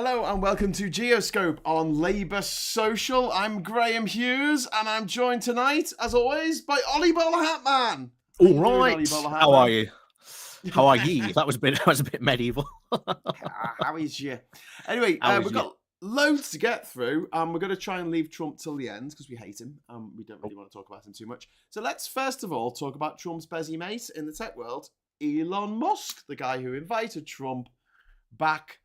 Hello and welcome to GEOSCOPE on Labour Social. I'm Graham Hughes and I'm joined tonight, as always, by Ollie Bowler Hatman. All right. How are you? How are ye? That was a bit medieval. How is you? Anyway, we've got loads to get through. We're going to try and leave Trump till the end because we hate him. We don't really want to talk about him too much. So let's first of all talk about Trump's busy mate in the tech world, Elon Musk, the guy who invited Trump back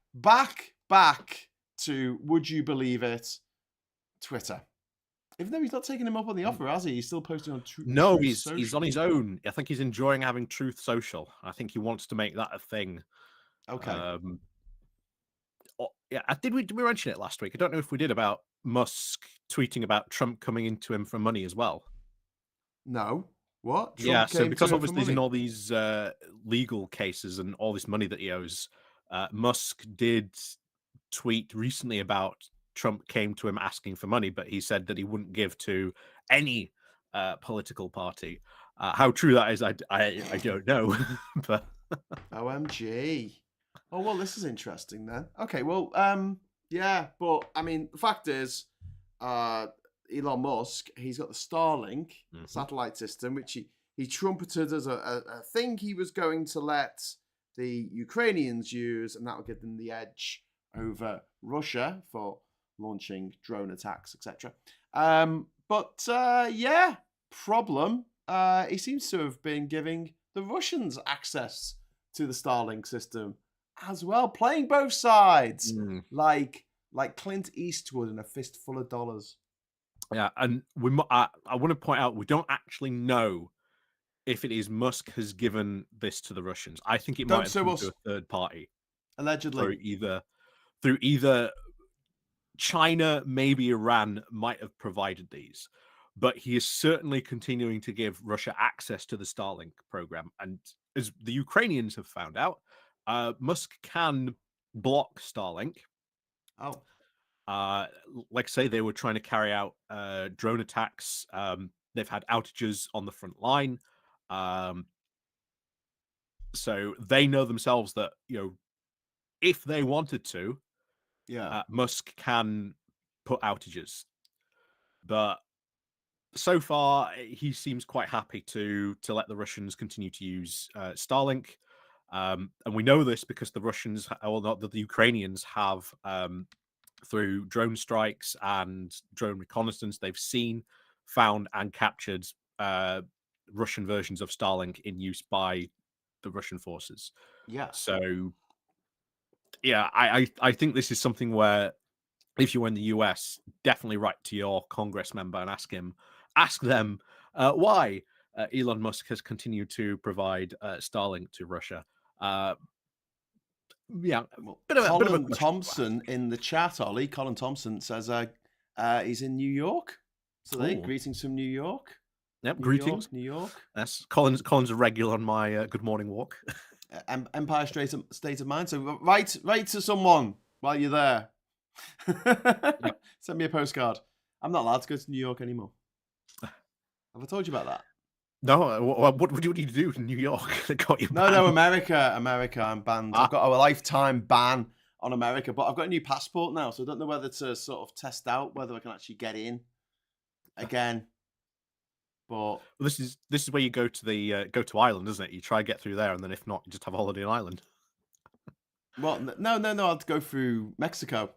to, would you believe it, Twitter. Even though he's not taking him up on the offer, has he? He's still posting on Truth No, Social. he's on his own. I think he's enjoying having Truth Social. I think he wants to make that a thing. Okay. Yeah, did we mention it last week? I don't know if we did, about Musk tweeting about Trump coming into him for money as well. No. What? Trump so because obviously he's in all these legal cases and all this money that he owes, Musk did tweet recently about Trump came to him asking for money, but he said that he wouldn't give to any political party. How true that is, I don't know. But OMG. Oh, well, this is interesting then. Okay, well, yeah, but I mean, the fact is, Elon Musk, he's got the Starlink satellite system, which he trumpeted as a thing he was going to let the Ukrainians use, and that would give them the edge over Russia for launching drone attacks, etc. Yeah, problem. He seems to have been giving the Russians access to the Starlink system as well, playing both sides, like Clint Eastwood in A Fistful of Dollars. Yeah, and I want to point out, we don't actually know if it is Musk has given this to the Russians. I think it might have come to a third party, allegedly, through either China, maybe Iran might have provided these, but he is certainly continuing to give Russia access to the Starlink program. And as the Ukrainians have found out, Musk can block Starlink. Oh. Like I say, they were trying to carry out drone attacks. They've had outages on the front line. So they know themselves that, if they wanted to, Musk can put outages. But so far, he seems quite happy to let the Russians continue to use Starlink. And we know this because the Russians, or not, the Ukrainians have, through drone strikes and drone reconnaissance, they've found and captured Russian versions of Starlink in use by the Russian forces. Yeah. So, yeah, I think this is something where, if you're in the US, definitely write to your Congress member and ask them why Elon Musk has continued to provide Starlink to Russia. Yeah, Colin Thompson in the chat, Ollie. Colin Thompson says he's in New York. So greetings from New York. Yep, greetings, New York. Yes, Colin's a regular on my good morning walk. Empire State of Mind. So write to someone while you're there. Yep. Send me a postcard. I'm not allowed to go to New York anymore. Have I told you about that? No. What would you need to do in New York? They got you banned. No, America. I'm banned. I've got a lifetime ban on America, but I've got a new passport now, so I don't know whether to sort of test out whether I can actually get in again. But this is where you go to go to Ireland, isn't it? You try to get through there, and then if not, you just have a holiday in Ireland. Well, no. I'll go through Mexico.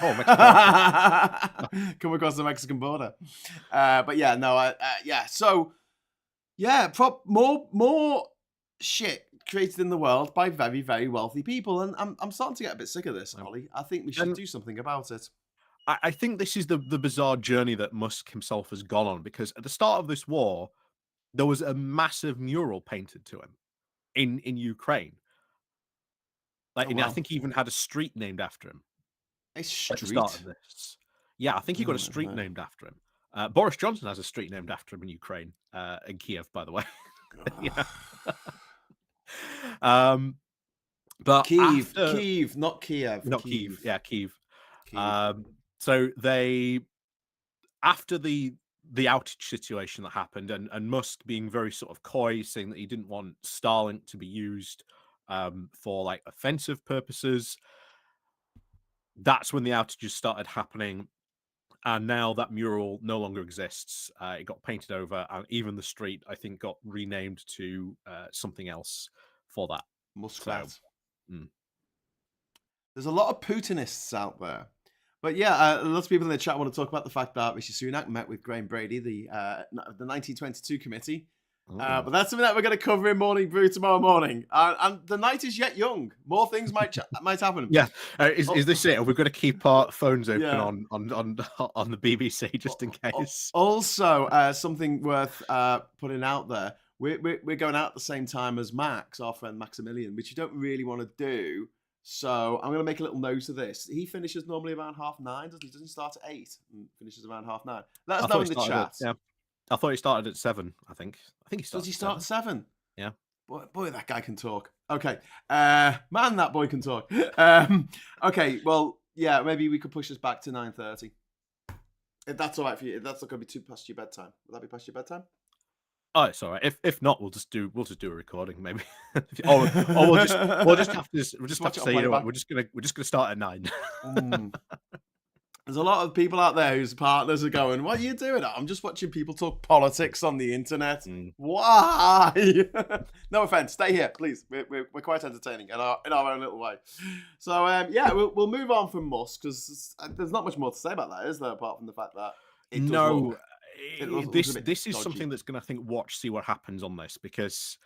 Oh, Mexico. Come across the Mexican border. But yeah, no, yeah. So yeah, more shit created in the world by very, very wealthy people, and I'm starting to get a bit sick of this, Ollie. I think we should do something about it. I think this is the bizarre journey that Musk himself has gone on, because at the start of this war, there was a massive mural painted to him in Ukraine. Like, I think he even had a street named after him. A street? At the start of this. Yeah, I think he got a street named after him. Boris Johnson has a street named after him in Ukraine, in Kiev, by the way. Yeah. But Kyiv, not Kiev. Not Kyiv. Yeah, Kyiv. So they, after the outage situation that happened, and Musk being very sort of coy, saying that he didn't want Starlink to be used for like offensive purposes, that's when the outages started happening. And now that mural no longer exists. It got painted over, and even the street, I think, got renamed to something else for that. Muskrat. So, there's a lot of Putinists out there. But yeah, lots of people in the chat want to talk about the fact that Rishi Sunak met with Graham Brady, the 1922 committee. But that's something that we're going to cover in Morning Brew tomorrow morning. And the night is yet young. More things might happen. Yeah, is this it? Are we going to keep our phones open Yeah. on the BBC just in case? Also, something worth putting out there. We're going out at the same time as Max, our friend Maximilian, which you don't really want to do. So I'm going to make a little note of this. He finishes normally around 9:30, doesn't he? Doesn't start at 8 and finishes around 9:30. Let us know in the chat. I thought he started at 7. I think he started. Does he start at 7? Yeah. Boy, that guy can talk. Okay, man, that boy can talk. Okay, well, yeah, maybe we could push this back to 9:30. If that's all right for you. If that's not going to be too past your bedtime, will that be past your bedtime? Oh, it's all right. If not, we'll just do a recording maybe, or we'll just have to say, you know what, we're just gonna start at 9. There's a lot of people out there whose partners are going, "What are you doing? I'm just watching people talk politics on the internet. Why?" No offense. Stay here, please. We're quite entertaining in our own little way. So yeah, we'll move on from Musk because there's not much more to say about that, is there? Apart from the fact that this is something that's going to, I think, see what happens on this, because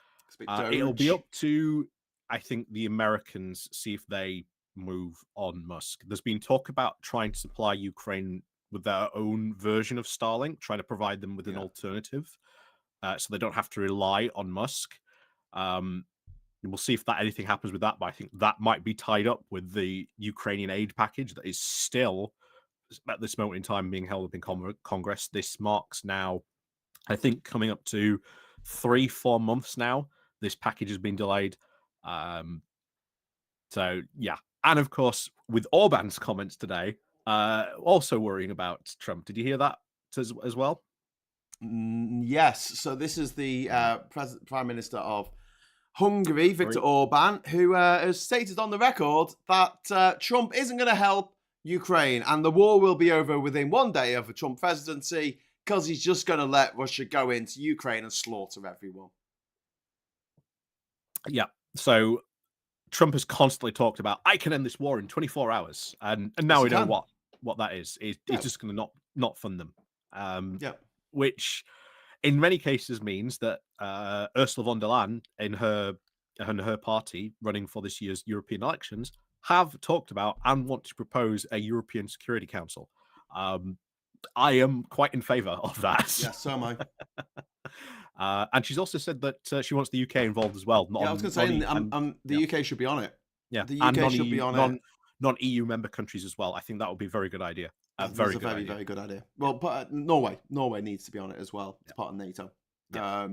it'll be up to, I think, the Americans, see if they move on Musk. There's been talk about trying to supply Ukraine with their own version of Starlink, trying to provide them with an alternative, so they don't have to rely on Musk. We'll see if anything happens with that, but I think that might be tied up with the Ukrainian aid package that is still, at this moment in time, being held up in Congress. This marks now, I think, coming up to 3-4 months now. This package has been delayed. So yeah, and of course, with Orban's comments today, also worrying about Trump. Did you hear that as well? Yes. So this is the Prime Minister of Hungary, Viktor Orban, who has stated on the record that Trump isn't going to help Ukraine and the war will be over within 1 day of a Trump presidency, because he's just going to let Russia go into Ukraine and slaughter everyone. Yeah. So Trump has constantly talked about, I can end this war in 24 hours. And now we know what that is. He's just going to not fund them. Which in many cases means that Ursula von der Leyen and her party running for this year's European elections have talked about and want to propose a European Security Council. I am quite in favour of that. Yeah, so am I. And she's also said that she wants the UK involved as well. I was going to say, the UK should be on it. Yeah, the UK should be on it. Non-EU member countries as well. I think that would be a very good idea. Very good idea. Well, but Norway needs to be on it as well. It's part of NATO. Yeah.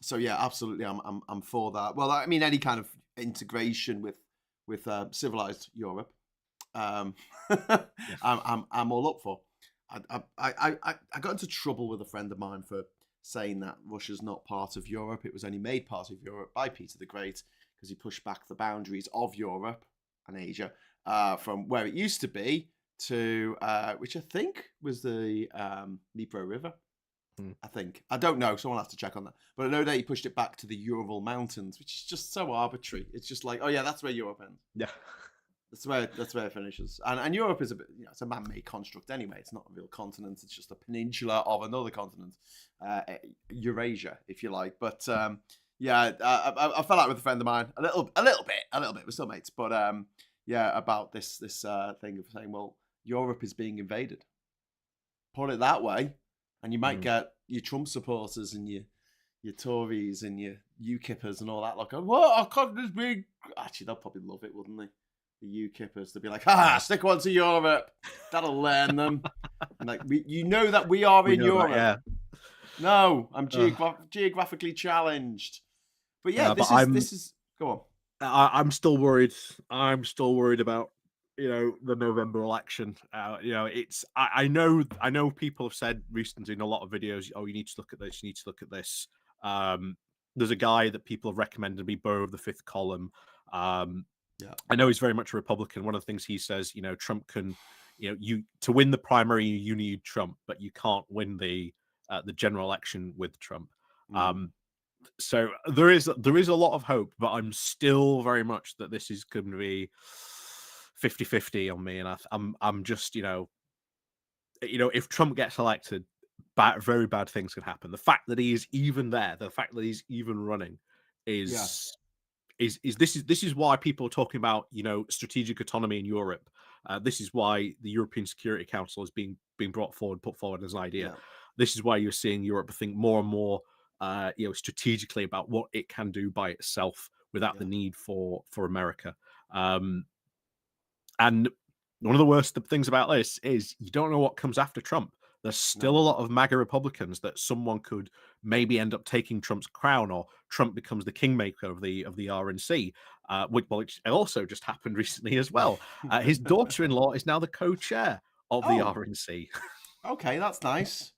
So yeah, absolutely, I'm for that. Well, I mean, any kind of integration with civilized Europe, I'm all up for. I got into trouble with a friend of mine for saying that Russia's not part of Europe. It was only made part of Europe by Peter the Great, because he pushed back the boundaries of Europe and Asia from where it used to be to which I think was the Dnipro River. I think. I don't know. Someone has to check on that. But I know that he pushed it back to the Ural Mountains, which is just so arbitrary. It's just like, oh yeah, that's where Europe ends. Yeah. That's where it finishes. And Europe is it's a man-made construct anyway. It's not a real continent. It's just a peninsula of another continent, Eurasia, if you like. But yeah, I fell out with a friend of mine a little bit. We're still mates, but yeah, about this thing of saying, well, Europe is being invaded. Put it that way, and you might get your Trump supporters and your Tories and your UKIPers and all that. Like, what? I can't just be. Actually, they'll probably love it, wouldn't they? The UKIPers, they'll be like, stick one to Europe. That'll learn them. And like, you know that we are in Europe. That, yeah. No, I'm geographically challenged. But yeah, this is. Go on. I'm still worried. I'm still worried about the November election. It's I know people have said recently in a lot of videos, oh, you need to look at this. You need to look at this. There's a guy that people have recommended to be Burrow of the Fifth Column. Yeah. I know he's very much a Republican. One of the things he says, Trump can, you to win the primary, you need Trump, but you can't win the general election with Trump. So there is a lot of hope, but I'm still very much that this is going to be 50-50 on me, and I'm just if Trump gets elected, very bad things could happen. The fact that he is even there, the fact that he's even running, is this is why people are talking about strategic autonomy in Europe. This is why the European Security Council is being put forward as an idea. Yeah. This is why you're seeing Europe think more and more strategically about what it can do by itself without the need for America. And one of the worst things about this is you don't know what comes after Trump. There's still a lot of MAGA Republicans that someone could maybe end up taking Trump's crown, or Trump becomes the kingmaker of the RNC, which also just happened recently as well. His daughter-in-law is now the co-chair of the RNC. Okay, that's nice.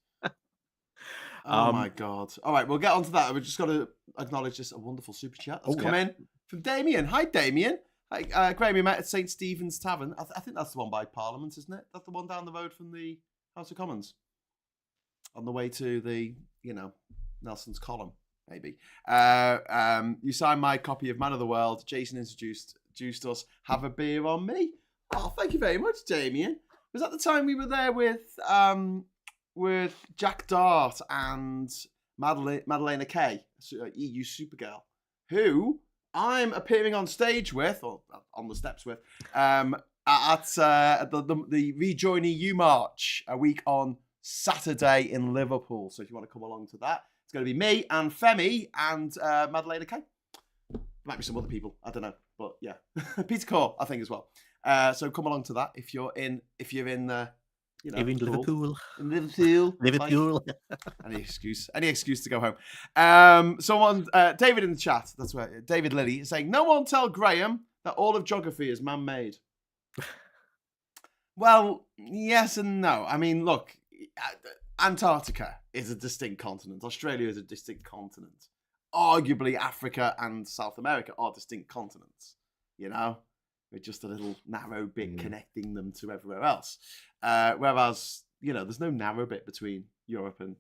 Oh my God. All right, we'll get on to that. We've just got to acknowledge this wonderful super chat that's come in from Damien. Hi, Damien. Hi, Graham, we met at St. Stephen's Tavern. I think that's the one by Parliament, isn't it? That's the one down the road from the House of Commons. On the way to the, Nelson's column, maybe. You signed my copy of Man of the World. Jason introduced us. Have a beer on me. Oh, thank you very much, Damien. Was that the time we were there with Jack Dart and Madalena Kay, EU Supergirl, who I'm appearing on stage with, or on the steps with, at the Rejoin EU March a week on Saturday in Liverpool. So if you want to come along to that, it's going to be me and Femi and Madalena Kay. Might be some other people, I don't know, but yeah, Peter Core, I think as well. So come along to that if you're in Liverpool. Liverpool. Any excuse to go home. Someone, David in the chat, that's where David Lilly is saying, no one tell Graham that all of geography is man-made. Well, yes and no. I mean, look, Antarctica is a distinct continent. Australia is a distinct continent. Arguably, Africa and South America are distinct continents, with just a little narrow bit connecting them to everywhere else. Whereas, there's no narrow bit between Europe and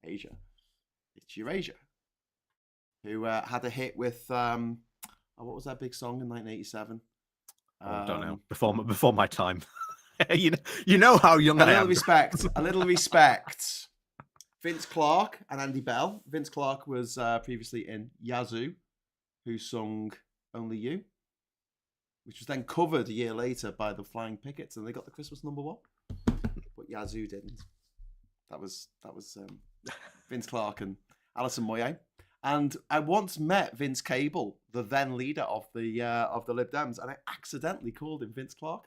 Asia. It's Eurasia, who had a hit with, what was that big song in 1987? I don't know. Before my time. you know how young I am. A little respect. Vince Clarke and Andy Bell. Vince Clarke was previously in Yazoo, who sung Only You, which was then covered a year later by the Flying Pickets, and they got the Christmas #1. But Yazoo didn't. That was Vince Clarke and Alison Moyet. And I once met Vince Cable, the then leader of the Lib Dems, and I accidentally called him Vince Clarke.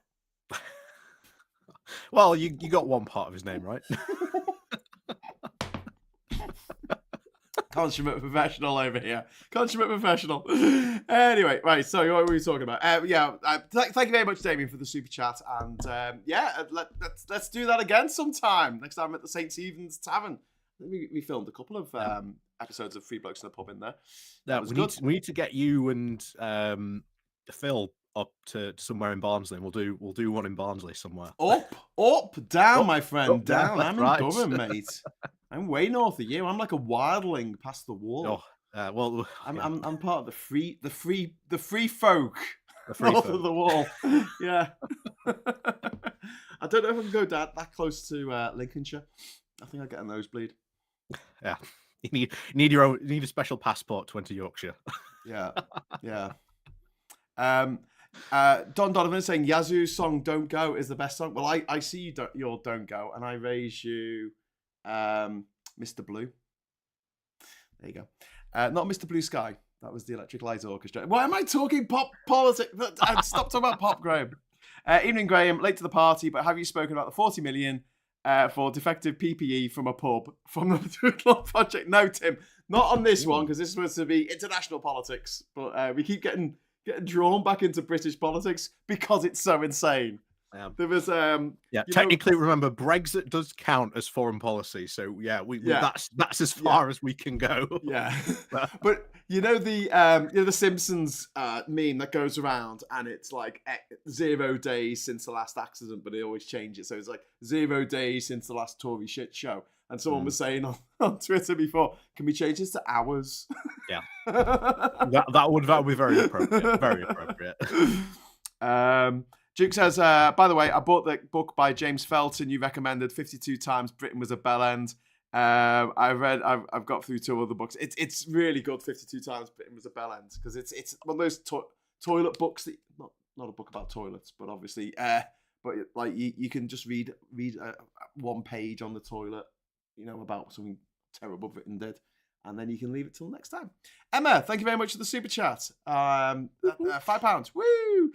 Well, you got one part of his name right. Consummate professional over here. Consummate professional. Anyway, right. So what were we talking about? Thank you very much, Damien, for the super chat. And let's do that again sometime. Next time at the St. Stephen's Tavern. We filmed a couple of episodes of Three Blokes in the Pub in there. Yeah, we need to get you and Phil up to somewhere in Barnsley. We'll do one in Barnsley somewhere. Up, down, my friend, down. I'm right. in Durham, mate. I'm way north of you. I'm like a wildling past the wall. I'm part of the free folk. North of the wall. Yeah. I don't know if I can go that close to Lincolnshire. I think I'll get a nosebleed. Yeah. You need a special passport to enter Yorkshire. Yeah. Don Donovan is saying Yazoo's song "Don't Go" is the best song. Well, I see your "Don't Go" and I raise you Mr. Blue. There you go. Not Mr. Blue Sky. That was the Electric Light Orchestra. Why am I talking pop politics? Stop talking about pop, Graham. Evening, Graham. Late to the party, but have you spoken about the 40 million for defective PPE from a pub from the Food Law Project? No, Tim. Not on this one, because this is supposed to be international politics. But we keep getting drawn back into British politics because it's so insane. There was Yeah, you know, technically, remember Brexit does count as foreign policy, so yeah, we yeah, that's as yeah. far as we can go. Yeah, But but the Simpsons meme that goes around, and it's like 0 days since the last accident, but they always change it. So it's like 0 days since the last Tory shit show. And someone was saying on Twitter before, can we change this to hours? yeah, that would be very appropriate. Very appropriate. Duke says, by the way, I bought the book by James Felton you recommended, 52 Times Britain Was a Bell End. I've got through 2 other books. It's really good, 52 Times Britain Was a Bell End, because it's one of those toilet books that not a book about toilets, but obviously, but like you can just read one page on the toilet, about something terrible Britain did, and then you can leave it till next time. Emma, thank you very much for the super chat. £5. Woo!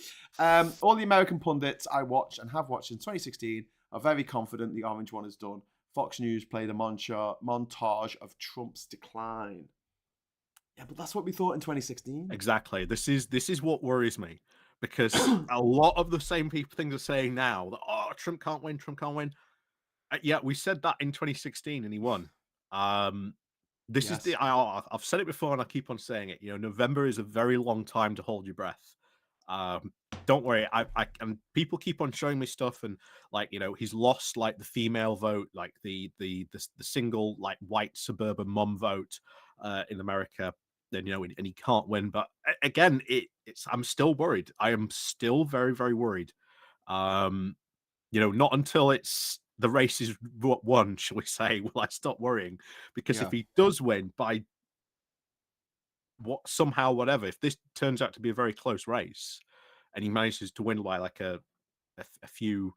All the American pundits I watched and have watched in 2016 are very confident the orange one is done. Fox News played a montage of Trump's decline. Yeah, but that's what we thought in 2016. Exactly. This is what worries me, because a lot of the same things are saying now that Trump can't win. Yeah, we said that in 2016 and he won. This is I've said it before and I keep on saying it. November is a very long time to hold your breath. Don't worry, I and people keep on showing me stuff, and he's lost like the female vote, like the single like white suburban mom vote in America. Then and he can't win. But again, I'm still worried. I am still very, very worried. Not until the race is won, shall we say, will I stop worrying? Because if he does win by whatever, if this turns out to be a very close race and he manages to win by like a few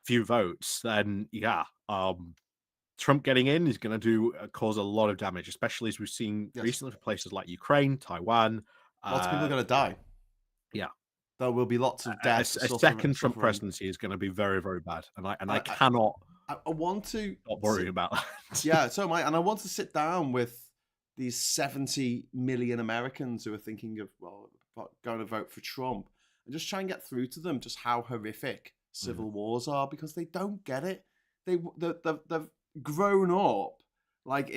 votes, then Trump getting in is going to cause a lot of damage, especially as we've seen recently for places like Ukraine, Taiwan. Lots of people are going to die. Yeah, there will be lots of deaths. A second Trump presidency is going to be very, very bad, and I cannot. I want to not worry about that. Yeah, so am I, and I want to sit down with these 70 million Americans who are thinking of going to vote for Trump, and just try and get through to them just how horrific civil wars are, because they don't get it. They've grown up like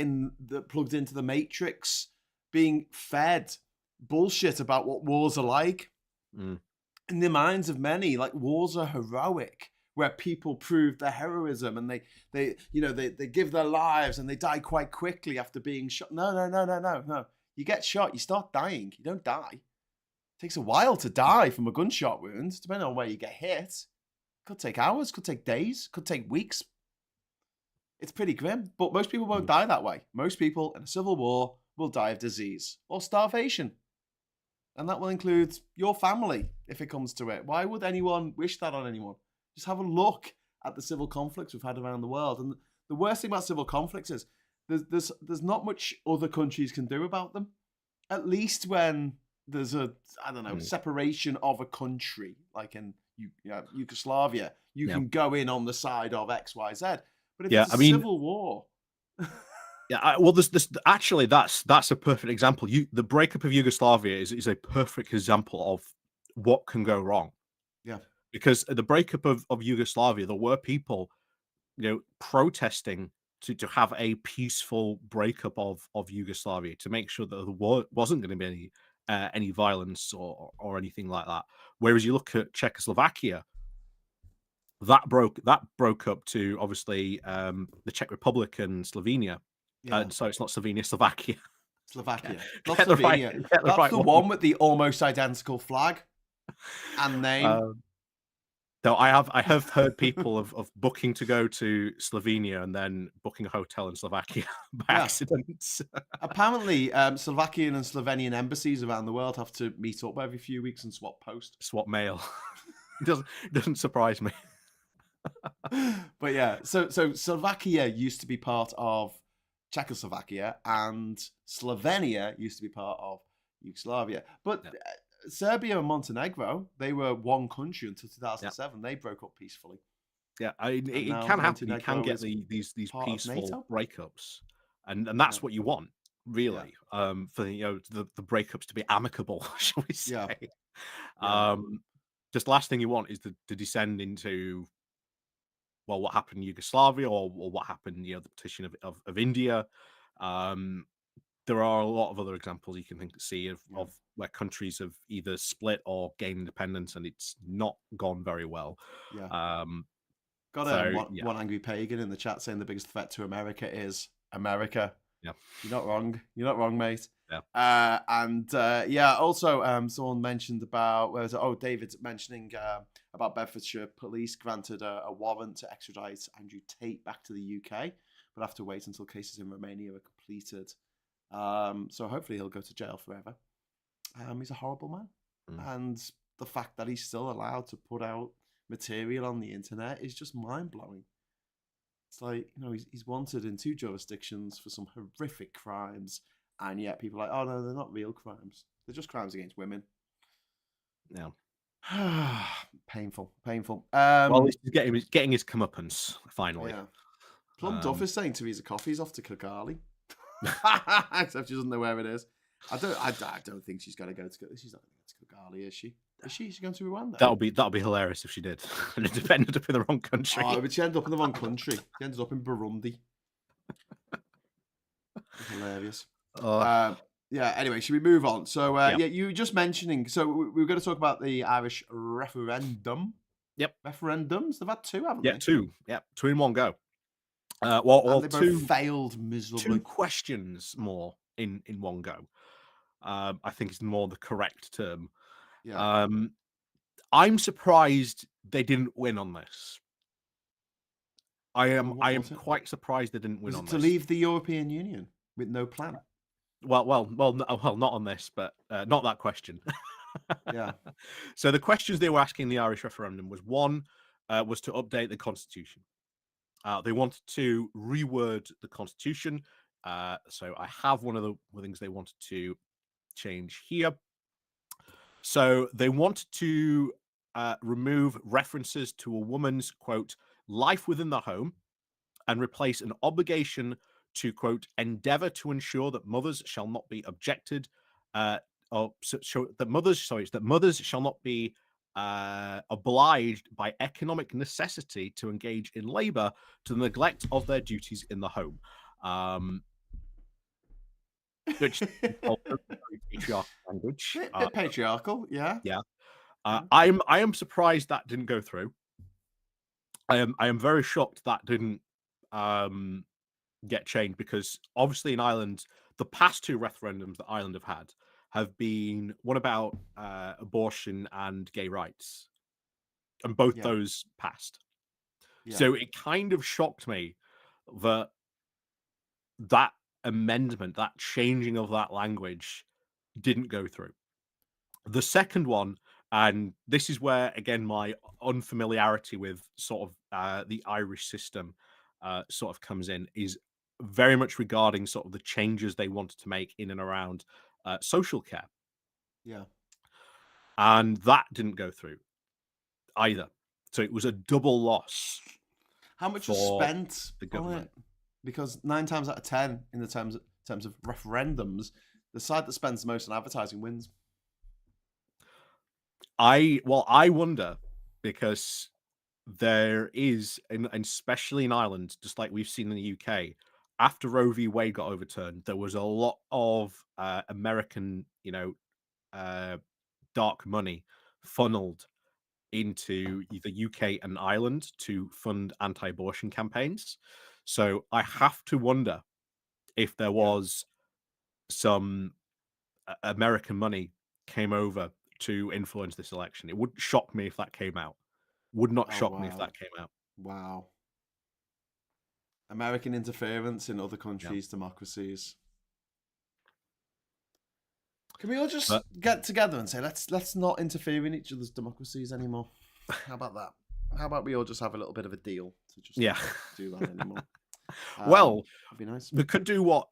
plugged into the Matrix, being fed bullshit about what wars are like. In the minds of many, like, wars are heroic, where people prove their heroism and they give their lives and they die quite quickly after being shot. No. You get shot, you start dying. You don't die. It takes a while to die from a gunshot wound, depending on where you get hit. Could take hours, could take days, could take weeks. It's pretty grim, but most people won't die that way. Most people in a civil war will die of disease or starvation. And that will include your family if it comes to it. Why would anyone wish that on anyone? Just have a look at the civil conflicts we've had around the world. And the worst thing about civil conflicts is there's not much other countries can do about them. At least when there's separation of a country, like in Yugoslavia, you can go in on the side of X, Y, Z. But if it's a civil war... well, that's a perfect example. The breakup of Yugoslavia is a perfect example of what can go wrong. Yeah, because at the breakup of Yugoslavia, there were people, protesting to have a peaceful breakup of Yugoslavia, to make sure that there wasn't going to be any violence or anything like that. Whereas you look at Czechoslovakia, that broke up to obviously the Czech Republic and Slovenia. So it's not Slovenia, Slovakia. Slovakia, not Slovenia. That's the one with the almost identical flag and name. No, I have heard people of booking to go to Slovenia and then booking a hotel in Slovakia by accident. Apparently, Slovakian and Slovenian embassies around the world have to meet up every few weeks and swap mail. It doesn't surprise me. But yeah, so Slovakia used to be part of Czechoslovakia and Slovenia used to be part of Yugoslavia. But Serbia and Montenegro, they were one country until 2007. They broke up peacefully. Yeah, it can happen. You can get these peaceful breakups, and that's what you want, really. For the breakups to be amicable, shall we say? just the last thing you want is to descend into, well, what happened in Yugoslavia, or what happened, the partition of India. There are a lot of other examples you can see of where countries have either split or gained independence, and it's not gone very well. Yeah. Got one angry pagan in the chat saying the biggest threat to America is America. Yeah. You're not wrong. You're not wrong, mate. Yeah. Also, someone mentioned about, where was it? Oh, David's mentioning about Bedfordshire police granted a warrant to extradite Andrew Tate back to the UK, but have to wait until cases in Romania are completed. So hopefully he'll go to jail forever. He's a horrible man. And the fact that he's still allowed to put out material on the internet is just mind-blowing. It's like, he's wanted in 2 jurisdictions for some horrific crimes, and yet people are like, oh no, they're not real crimes. They're just crimes against women. No. Painful. Well, he's getting his comeuppance, finally. Yeah. Plum Duff is saying Theresa Coffey's off to Kigali. Except she doesn't know where it is. I don't think she's going to go to. She's not going to Kigali, is she? Is she going to Rwanda? That'll be hilarious if she did. And it ended up in the wrong country. Oh, but she ended up in the wrong country. She ended up in Burundi. Hilarious. Yeah. Anyway, should we move on? So, you were just mentioning. So we were going to talk about the Irish referendum. Yep. Referendums. They've had 2, haven't they? Yeah, 2. Yeah, 2 in one go. And they both failed miserably. 2 questions more in one go. I think is more the correct term. Yeah. I'm surprised they didn't win on this. I am quite surprised they didn't win on this. To leave the European Union with no plan. Well, not on this, but not that question. Yeah. So the questions they were asking in the Irish referendum was, one, was to update the constitution. They wanted to reword the constitution. So I have one of the things they wanted to change here. So they wanted to remove references to a woman's, quote, life within the home, and replace an obligation to, quote, endeavor to ensure that mothers shall not be objected, that mothers shall not be obliged by economic necessity to engage in labor to the neglect of their duties in the home. Which patriarchal language. Bit patriarchal, yeah. Yeah. I am surprised that didn't go through. I am very shocked that didn't get changed, because obviously in Ireland, the past 2 referendums that Ireland have been one about abortion and gay rights, and both those passed. Yeah. So it kind of shocked me that amendment, that changing of that language, didn't go through. The second one, and this is where, again, my unfamiliarity with sort of the Irish system sort of comes in, is very much regarding sort of the changes they wanted to make in and around social care. Yeah. And that didn't go through either. So it was a double loss. How much was spent on it? Because 9 times out of 10, in the terms of referendums, the side that spends the most on advertising wins. I wonder, because there is, and especially in Ireland, just like we've seen in the UK, after Roe v. Wade got overturned, there was a lot of American, dark money funneled into the UK and Ireland to fund anti-abortion campaigns. So I have to wonder if there was some American money came over to influence this election. It would shock me if that came out. Would not shock me if that came out. Wow. American interference in other countries' democracies. Can we all just get together and say, let's not interfere in each other's democracies anymore? How about that? How about we all just have a little bit of a deal to just not do that anymore? Well, that'd be nice. We could do what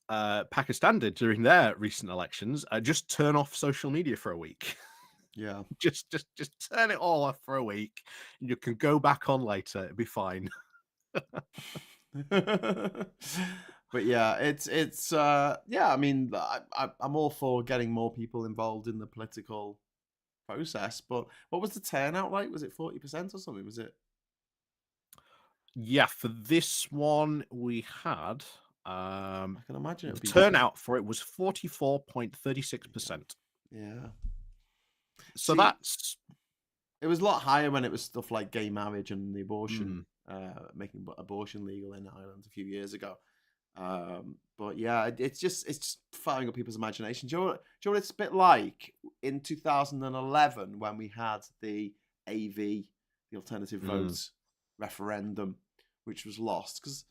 Pakistan did during their recent elections. Just turn off social media for a week. Yeah. just turn it all off for a week. And you can go back on later. It'll be fine. But yeah, it's I mean, I'm all for getting more people involved in the political process. But what was the turnout like? Was it 40% or something? Was it? Yeah, for this one we had I can imagine it the would be. turnout for it was 44.36%. Yeah. So See, that's it was a lot higher when it was stuff like gay marriage and the abortion, making abortion legal in Ireland a few years ago. But yeah, it's just firing up people's imagination. Do you know what it's a bit like in 2011 when we had the AV, the alternative vote referendum, which was lost because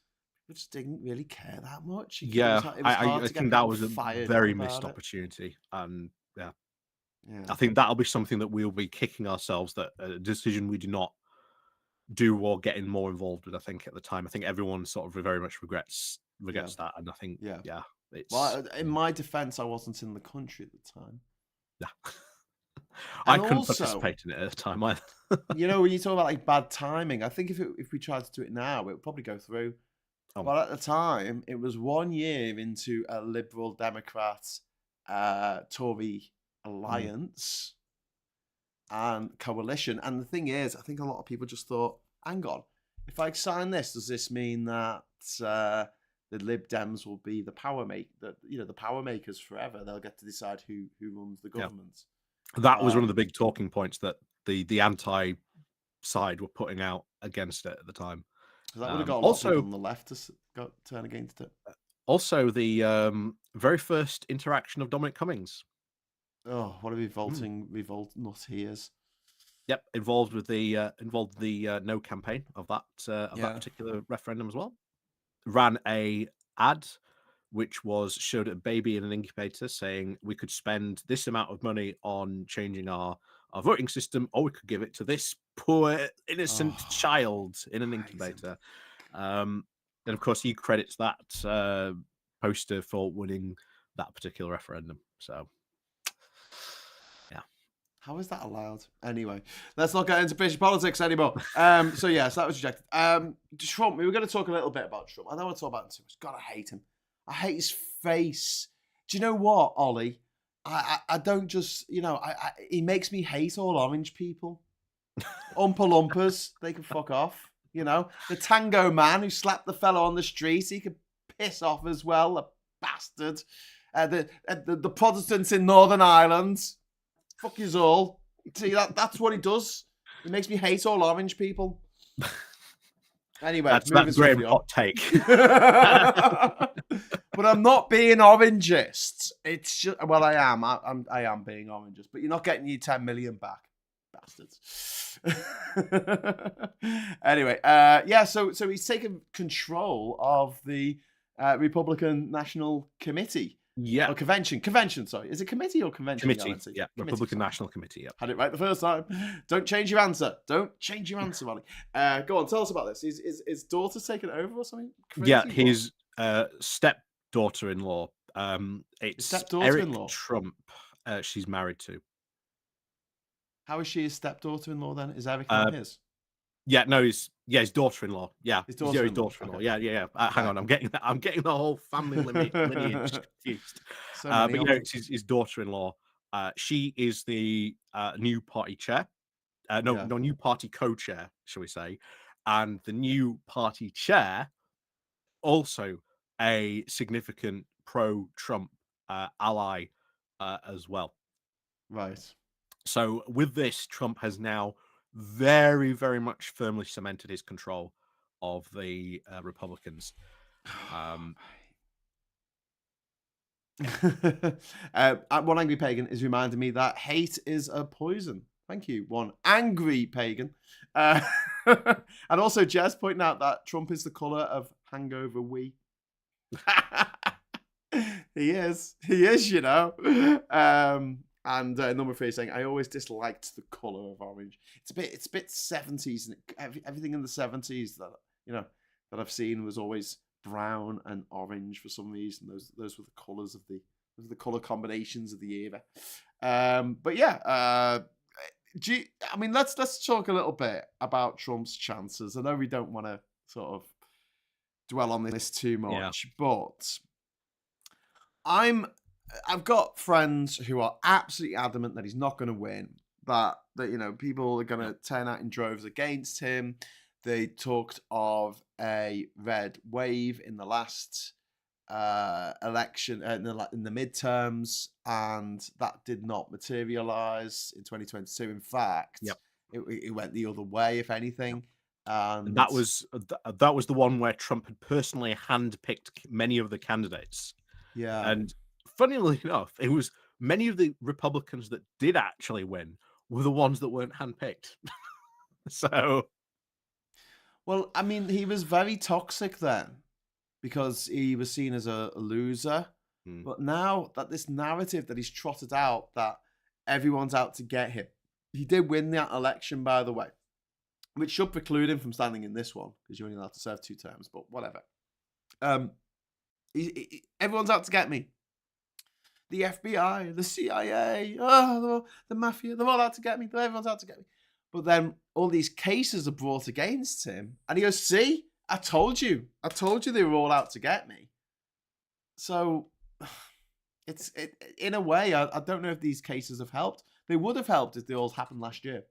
people just didn't really care that much. It was hard I to get think that people was a fired very up missed about it. opportunity, and yeah, Yeah. I think that'll be something that we'll be kicking ourselves, that a decision we do not do or getting more involved with. I think at the time, I think everyone sort of very much regrets that, and I think it's Well, in my defense, I wasn't in the country at the time. yeah. I And couldn't also, participate in it at the time either. you know, when you talk about like bad timing, I think if we tried to do it now, it would probably go through. But at the time, it was 1 year into a Liberal Democrat Tory alliance and coalition. And the thing is, I think a lot of people just thought, hang on, if I sign this, does this mean that the Lib Dems will be the power makers forever? They'll get to decide who runs the government. That was one of the big talking points that the anti side were putting out against it at the time. That would have got a lot of people on the left to turn against it. Also, the very first interaction of Dominic Cummings. Oh, what a revolt nut he is. Yep, involved the no campaign of that particular referendum as well. Ran a ad which showed a baby in an incubator saying we could spend this amount of money on changing our voting system, or we could give it to this poor innocent child in an incubator. And of course, he credits that poster for winning that particular referendum. So, yeah. How is that allowed? Anyway, let's not get into pitchy politics anymore. So that was rejected. Trump, we were going to talk a little bit about Trump. I don't want to talk about him too much. God, I hate him. I hate his face. Do you know what, Ollie? I don't just, he makes me hate all orange people. Oompa Loompas, they can fuck off. The Tango Man who slapped the fellow on the street, he could piss off as well, a bastard. The Protestants in Northern Ireland, fuck yous all. See, that's what he does. He makes me hate all orange people. Anyway, that's Graham hot take. But I'm not being orangist. It's just, well, I am. I am being orangist. But you're not getting your 10 million back, bastards. Anyway, So he's taken control of the Republican National Committee. Yeah. Or convention, sorry. Is it committee or convention? Committee, yeah. Republican National Committee, yeah. Had it right the first time. Don't change your answer. Ollie. Go on, tell us about this. Is his daughter taken over or something? His stepdaughter-in-law. It's stepdaughter-in-law? Eric Trump she's married to. How is she his stepdaughter-in-law then? Is Eric not his? Yeah, no, his daughter-in-law. Yeah, his daughter-in-law. Okay. Yeah. Hang on, I'm getting the whole family lineage confused. But it's his daughter-in-law. She is the new party chair. New party co-chair, shall we say? And the new party chair, also a significant pro-Trump ally as well. Right. So with this, Trump has now very, very much firmly cemented his control of the Republicans. One angry pagan is reminding me that hate is a poison. Thank you, one angry pagan. And also Jess pointing out that Trump is the colour of hangover wee. He is, And number 3 saying, I always disliked the colour of orange. It's a bit 70s, and everything in the 70s that that I've seen was always brown and orange for some reason. Those were the colours of the colour combinations of the era. Let's talk a little bit about Trump's chances. I know we don't want to sort of dwell on this too much, but I've got friends who are absolutely adamant that he's not going to win that people are going to turn out in droves against him. They talked of a red wave in the last election in the midterms, and that did not materialize in 2022. In fact, it went the other way, if anything. And that was the one where Trump had personally handpicked many of the candidates. Yeah. And funnily enough, it was many of the Republicans that did actually win were the ones that weren't handpicked. So, well, I mean, he was very toxic then because he was seen as a loser. But now that this narrative that he's trotted out that everyone's out to get him, he did win that election, by the way, which should preclude him from standing in this one because you're only allowed to serve 2 terms. But whatever. Everyone's out to get me. The FBI, the CIA, the mafia, they're all out to get me. Everyone's out to get me. But then all these cases are brought against him. And he goes, see, I told you they were all out to get me. So it's in a way, I don't know if these cases have helped. They would have helped if they all happened last year.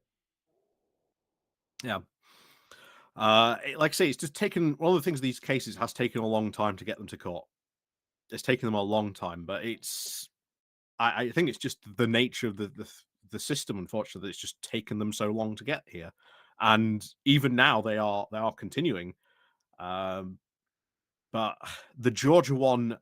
Yeah. Like I say, it's just taken, one of the things these cases has taken a long time to get them to court. It's taken them a long time, but I think it's just the nature of the system, unfortunately, that it's just taken them so long to get here. And even now they are continuing. But the Georgia one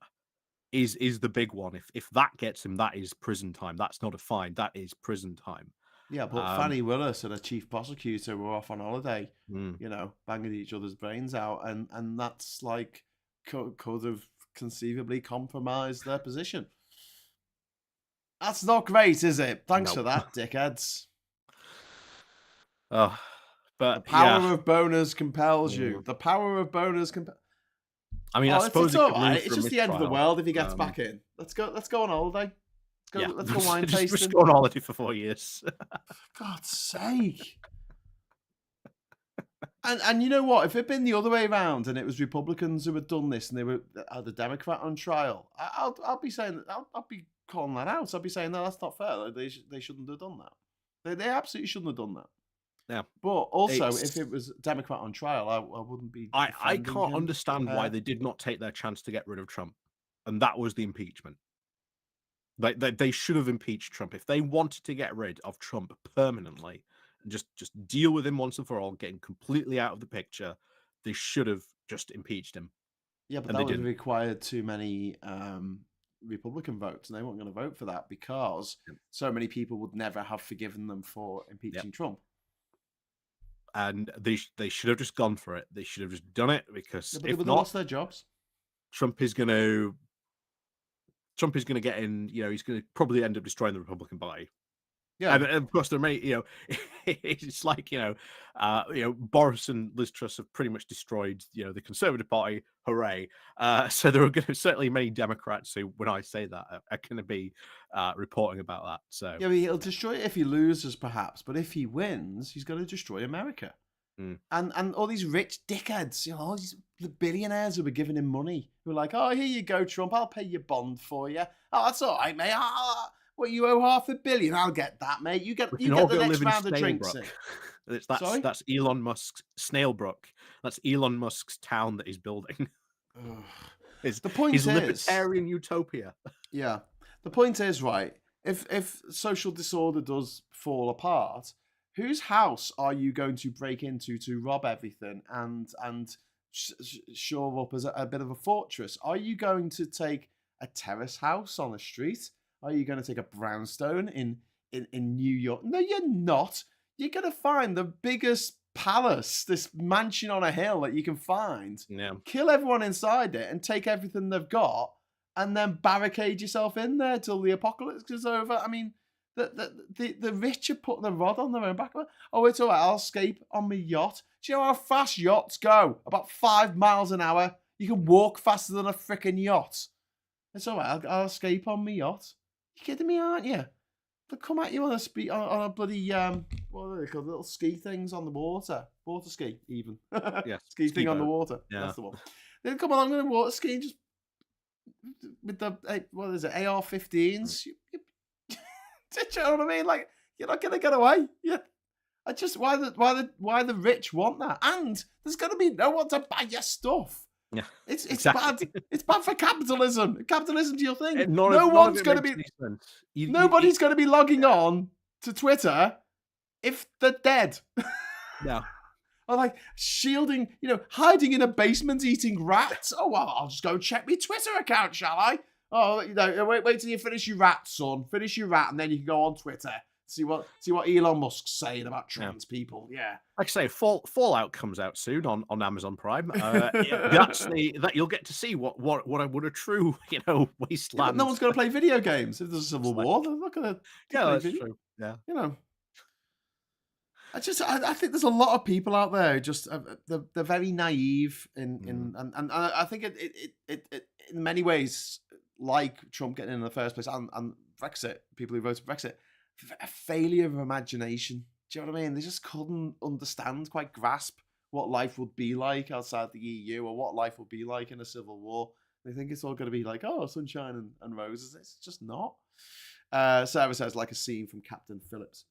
is the big one. If that gets him, that is prison time. That's not a fine. That is prison time. Yeah, but Fannie Willis and a chief prosecutor were off on holiday, banging each other's brains out, and that's like could have conceivably compromised their position. That's not great, is it? Thanks for that, dickheads. But the power of boners compels you. The power of boners compels. I mean, I suppose it's all right. It's just the end of the world if he gets back in. Let's go on holiday. Let's go wine tasting. Just go on holiday for 4 years. For God's sake. And you know what? If it'd been the other way around and it was Republicans who had done this and they had a Democrat on trial, I'll be saying I'll be calling that out. I'll be saying no, that's not fair. They shouldn't have done that. They absolutely shouldn't have done that. Yeah. But also, if it was Democrat on trial, I wouldn't be. I can't understand why they did not take their chance to get rid of Trump, and that was the impeachment. They should have impeached Trump if they wanted to get rid of Trump permanently. Just deal with him once and for all, get him completely out of the picture. They should have just impeached him. Yeah, but that would have required too many Republican votes, and they weren't going to vote for that because so many people would never have forgiven them for impeaching Trump. And they should have just gone for it. They should have just done it because they would have lost their jobs. Trump is going to get in. He's going to probably end up destroying the Republican Party. Yeah, and of course there may, it's like Boris and Liz Truss have pretty much destroyed the Conservative Party. Hooray! So there are going to certainly many Democrats who, when I say that, are going to be reporting about that. So yeah, he'll destroy it if he loses, perhaps, but if he wins, he's going to destroy America. And all these rich dickheads, all these the billionaires who were giving him money, who were like, "Oh, here you go, Trump. I'll pay your bond for you. Oh, that's all right, mate. What, you owe $500 million? I'll get that, mate. You get the next round of drinks in." That's Elon Musk's Snailbrook. That's Elon Musk's town that he's building. The point is is libertarian utopia. Yeah, the point is, right. If social disorder does fall apart, whose house are you going to break into to rob everything and shore up as a bit of a fortress? Are you going to take a terrace house on the street? Are you going to take a brownstone in New York? No, you're not. You're going to find the biggest palace, this mansion on a hill that you can find. Yeah. Kill everyone inside it and take everything they've got and then barricade yourself in there till the apocalypse is over. I mean, the rich are putting the rod on their own back. Oh, it's all right. I'll escape on my yacht. Do you know how fast yachts go? About 5 miles an hour. You can walk faster than a freaking yacht. It's all right. I'll escape on my yacht. You're kidding me, aren't you? They'll come at you on a bloody what are they called? Little ski things on the water ski even. Yeah, ski thing boat. On the water. Yeah. That's the one. They'll come along with a water ski and just with the what is it, AR-15s. Do you know what I mean? Like You're not going to get away. Yeah. I just why the rich want that, and there's going to be no one to buy your stuff. Yeah, it's exactly. bad. It's bad for capitalism. Capitalism to your thing. Nobody's going to be. Nobody's going to be logging on to Twitter if they're dead. No. Or like shielding, hiding in a basement eating rats. Oh well, I'll just go check my Twitter account, shall I? Oh, wait till you finish your rat, son. Finish your rat, and then you can go on Twitter. See what Elon Musk's saying about trans people. Yeah, like I say, Fallout comes out soon on Amazon Prime. That you'll get to see what a true wasteland. But no one's going to play video games if there's a civil war. They're not going to. Yeah, that's true. Yeah, I think there's a lot of people out there just they're very naive and I think it in many ways, like Trump getting in the first place and Brexit, people who voted for Brexit, a failure of imagination. Do you know what I mean? They just couldn't quite grasp what life would be like outside the EU or what life would be like in a civil war. They think it's all going to be like, oh, sunshine and roses. It's just not. Sarah says, like a scene from Captain Phillips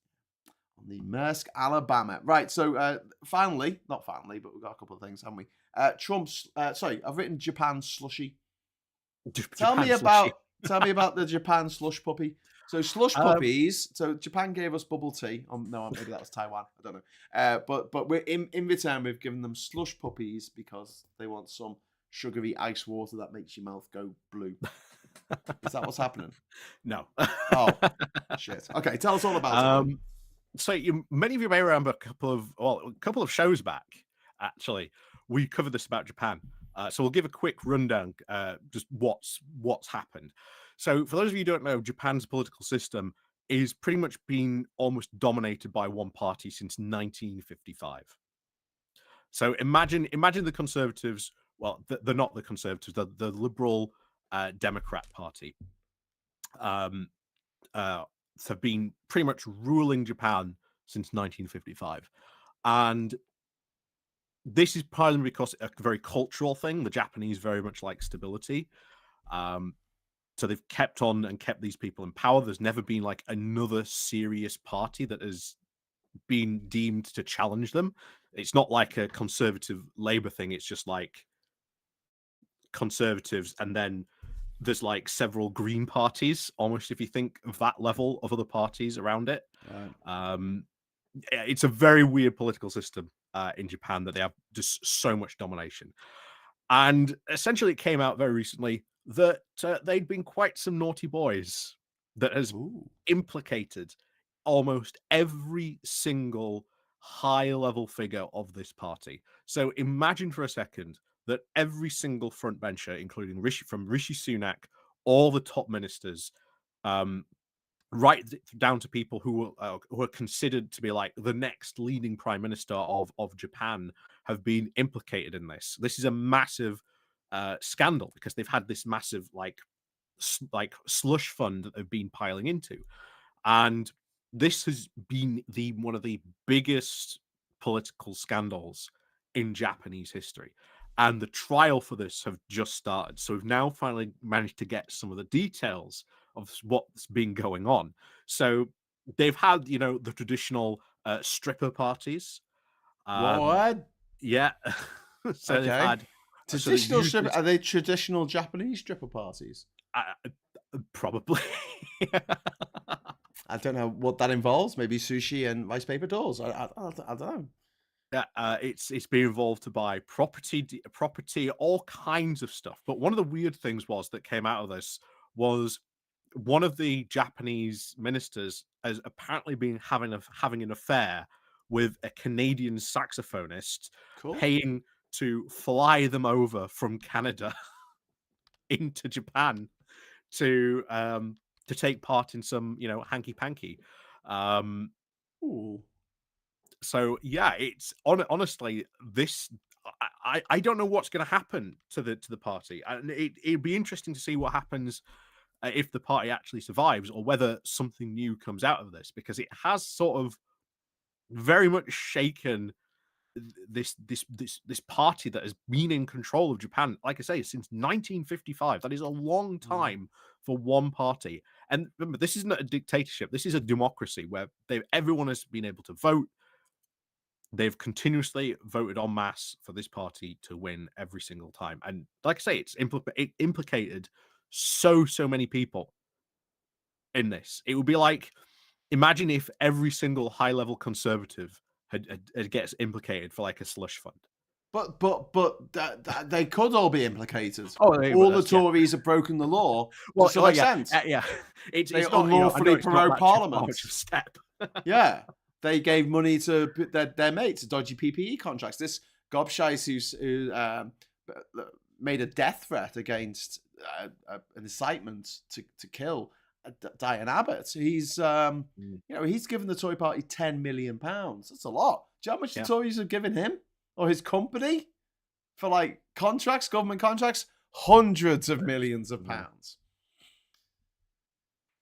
on the Maersk, Alabama. Right, so finally, not finally, but we've got a couple of things, haven't we? I've written Japan slushy. Tell me about the Japan slush puppy. So slush puppies. So Japan gave us bubble tea. No, maybe that was Taiwan. I don't know. But we're in return, we've given them slush puppies because they want some sugary ice water that makes your mouth go blue. Is that what's happening? No. Oh shit. Okay, tell us all about it. So many of you may remember a couple of shows back. Actually, we covered this about Japan. So we'll give a quick rundown, just what's happened. So for those of you who don't know, Japan's political system is pretty much been almost dominated by one party since 1955. So imagine the Conservatives. Well, they're not the Conservatives. They're the Liberal Democrat Party. Have been pretty much ruling Japan since 1955, and this is partly because a very cultural thing. The Japanese very much like stability. So they've kept on and kept these people in power. There's never been like another serious party that has been deemed to challenge them. It's not like a conservative Labour thing. It's just like conservatives, and then there's like several green parties, almost if you think of that level of other parties around it. Right. It's a very weird political system in Japan that they have just so much domination. And essentially it came out very recently that they'd been quite some naughty boys that has implicated almost every single high-level figure of this party. So imagine for a second that every single frontbencher, including Rishi Sunak, all the top ministers, right down to people who are considered to be like the next leading prime minister of Japan, have been implicated in this. This is a massive scandal because they've had this massive like slush fund that they've been piling into, and this has been one of the biggest political scandals in Japanese history. And the trial for this have just started. So we've now finally managed to get some of the details of what's been going on. So they've had, the traditional stripper parties. What? Yeah. So okay. They've had traditional stripper. Are they traditional Japanese stripper parties? Probably. I don't know what that involves. Maybe sushi and rice paper dolls. I don't know. Yeah, it's been involved to buy property, all kinds of stuff. But one of the weird things that came out of this was one of the Japanese ministers has apparently been having an affair with a Canadian saxophonist, paying to fly them over from Canada into Japan to take part in some hanky panky. So yeah, it's honestly this. I don't know what's going to happen to the party, and it'd be interesting to see what happens if the party actually survives, or whether something new comes out of this, because it has sort of very much shaken this party that has been in control of Japan, like I say, since 1955. That is a long time for one party, And remember, this isn't a dictatorship. This is a democracy where everyone has been able to vote. They've continuously voted en masse for this party to win every single time. And like I say, it implicated so many people in this. It would be like, imagine if every single high-level conservative gets implicated for like a slush fund. But they could all be implicated. Oh, all the Tories have broken the law to some extent. Yeah. It's unlawfully prorogue Parliament. Step. Yeah. They gave money to their mates, dodgy PPE contracts. This gobshite who made a death threat against an incitement to kill Diane Abbott. He's he's given the Tory party £10 million. That's a lot. Do you know how much the Tories have given him or his company for like contracts, government contracts? Hundreds of millions of pounds.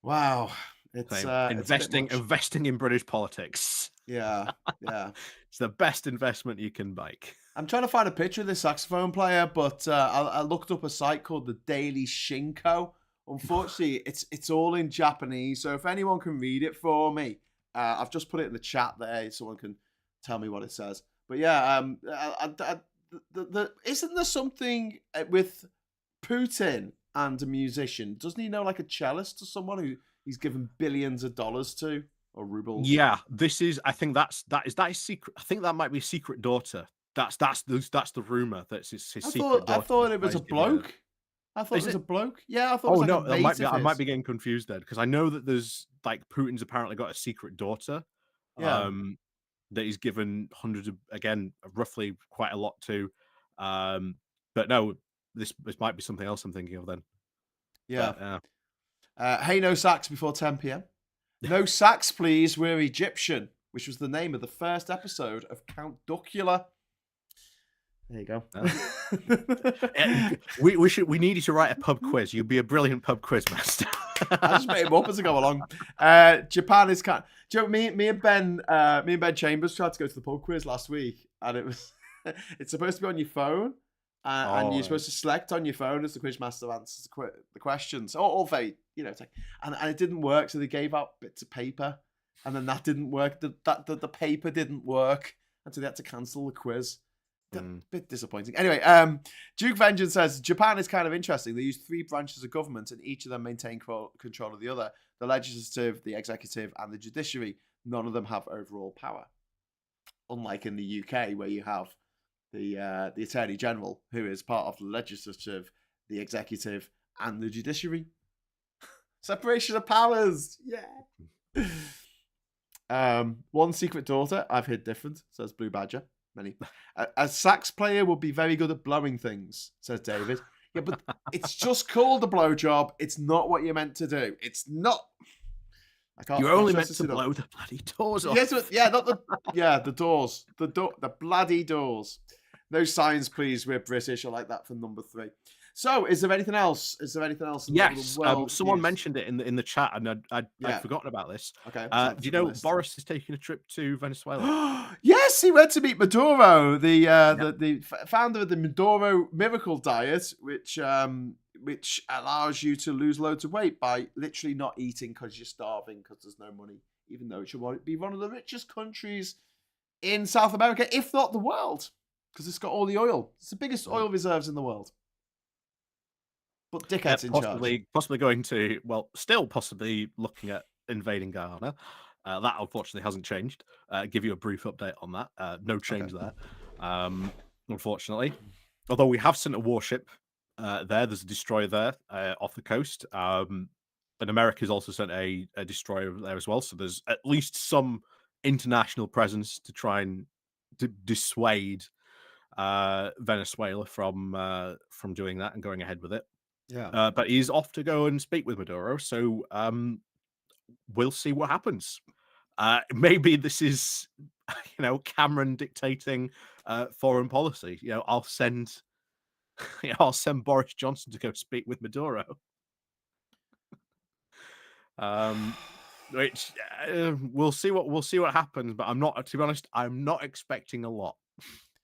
Wow. It's investing in British politics. Yeah. It's the best investment you can make. I'm trying to find a picture of this saxophone player, but I looked up a site called the Daily Shinko. Unfortunately, it's all in Japanese, so if anyone can read it for me, I've just put it in the chat there. Someone can tell me what it says. But yeah, isn't there something with Putin and a musician? Doesn't he know like a cellist or someone who he's given billions of dollars to, or rubles? Yeah, I think that is secret. I think that might be a secret daughter. That's the rumor. That's his secret daughter. I thought it was a bloke. I thought it was a bloke. Yeah, I thought. Oh no, I might be getting confused there because I know that there's like Putin's apparently got a secret daughter. Yeah. That he's given hundreds of, again, roughly quite a lot to. But no, this might be something else I'm thinking of then. Yeah. Hey, no sax before 10 p.m. No sax, please. We're Egyptian, which was the name of the first episode of Count Duckula. There you go. We need you to write a pub quiz. You'd be a brilliant pub quiz master. I just made him up as I go along. Japan is kind. Do you know, me and Ben Chambers tried to go to the pub quiz last week, and it's supposed to be on your phone, and you're supposed to select on your phone as the quizmaster answers the questions. All very, and it didn't work, so they gave out bits of paper, and then that didn't work. The paper didn't work, and so they had to cancel the quiz. Bit disappointing. Anyway, Duke Vengeance says Japan is kind of interesting. They use 3 branches of government, and each of them maintain control of the other: the legislative, the executive, and the judiciary. None of them have overall power, unlike in the UK, where you have the Attorney General, who is part of the legislative, the executive, and the judiciary. Separation of powers. Yeah. One secret daughter I've hid different, says Blue Badger. A sax player would be very good at blowing things, says David. Yeah, but it's just called a blowjob. It's not what you're meant to do. It's not. You're only meant to blow the bloody doors off. Yes, the doors. The bloody doors. No signs, please. We're British. I like that for number 3. So, is there anything else? Yes, someone mentioned it in the chat, and I'd forgotten about this. Okay. Do you know Boris is taking a trip to Venezuela? Yes, he went to meet Maduro, the founder of the Maduro Miracle Diet, which allows you to lose loads of weight by literally not eating because you're starving because there's no money, even though it should be one of the richest countries in South America, if not the world, because it's got all the oil. It's the biggest oil reserves in the world. But dickheads in charge. Possibly going to, still possibly looking at invading Guyana. That unfortunately hasn't changed. Give you a brief update on that. No change there, unfortunately. Although we have sent a warship there. There's a destroyer there off the coast. And America's also sent a destroyer there as well. So there's at least some international presence to try and dissuade Venezuela from doing that and going ahead with it. Yeah. But he's off to go and speak with Maduro, so we'll see what happens. Maybe this is, Cameron dictating foreign policy. I'll send Boris Johnson to go speak with Maduro. Which we'll see what happens. But to be honest, I'm not expecting a lot.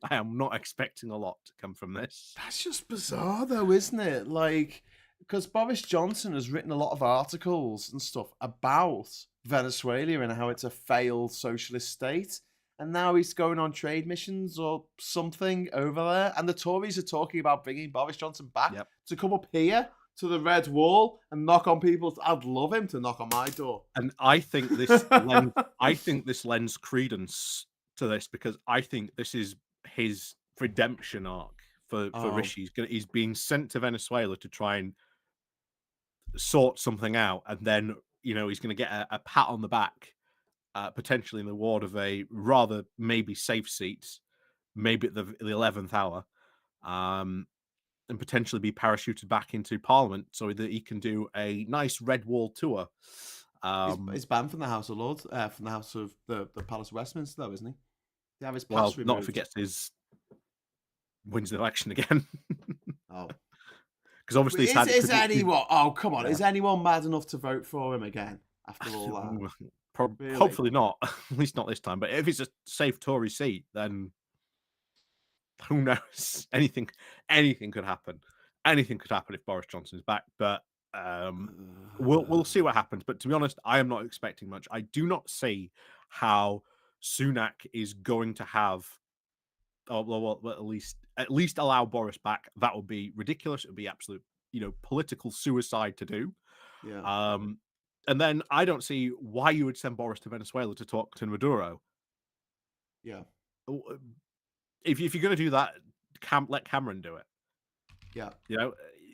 I am not expecting a lot to come from this. That's just bizarre, though, isn't it? Like, because Boris Johnson has written a lot of articles and stuff about Venezuela and how it's a failed socialist state. And now he's going on trade missions or something over there. And the Tories are talking about bringing Boris Johnson back to come up here to the Red Wall and knock on people's. I'd love him to knock on my door. And I think this lends credence to this, because I think this is his redemption arc for Rishi. He's being sent to Venezuela to try and sort something out, and then he's going to get a pat on the back, potentially in the ward of a rather maybe safe seat, maybe at the 11th hour, and potentially be parachuted back into Parliament so that he can do a nice Red Wall tour. He's banned from the House of Lords, from the House of the Palace of Westminster, though, isn't he? They have his pass removed. Not if he wins the election again. Because obviously is anyone? Oh, come on! Yeah. Is anyone mad enough to vote for him again after all that? Really? Hopefully not. At least not this time. But if it's a safe Tory seat, then who knows? Anything could happen. Anything could happen if Boris Johnson's back. But we'll see what happens. But to be honest, I am not expecting much. I do not see how Sunak is going to have. Well, at least allow Boris back. That would be ridiculous. It would be absolute, political suicide to do. Yeah. And then I don't see why you would send Boris to Venezuela to talk to Maduro. Yeah. If you're going to do that, let Cameron do it. Yeah.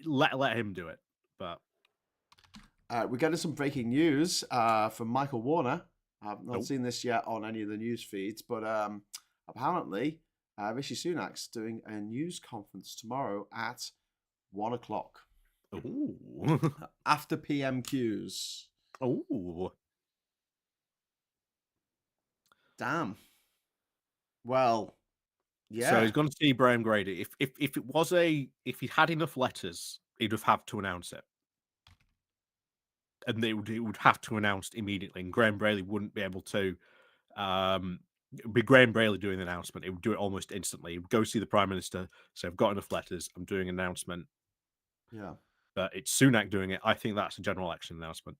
Let him do it. But we're getting some breaking news from Michael Warner. I've not seen this yet on any of the news feeds, but apparently Rishi Sunak's doing a news conference tomorrow at 1:00. Ooh. After PMQs. Oh. Damn. Well, yeah. So he's going to see Graham Grady. If he had enough letters, he'd have to announce it. And they would have to announce it immediately. And Graham Braley wouldn't be able to. It'd be Graham Braley doing the announcement. It would do it almost instantly. He would go see the Prime Minister, say, I've got enough letters, I'm doing an announcement. Yeah. But it's Sunak doing it. I think that's a general election announcement.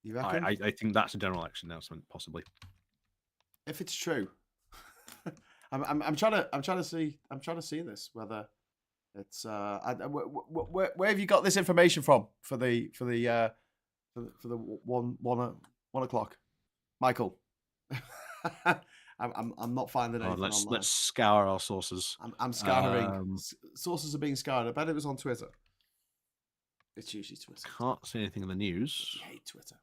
You reckon? I think that's a general election announcement, possibly. If it's true. I'm trying to see this, whether it's where have you got this information from for the 1:00, Michael? I'm not finding anything online. Let's scour our sources. I'm scouring. Sources are being scoured. I bet it was on Twitter. It's usually Twitter. Can't see anything in the news. I hate Twitter.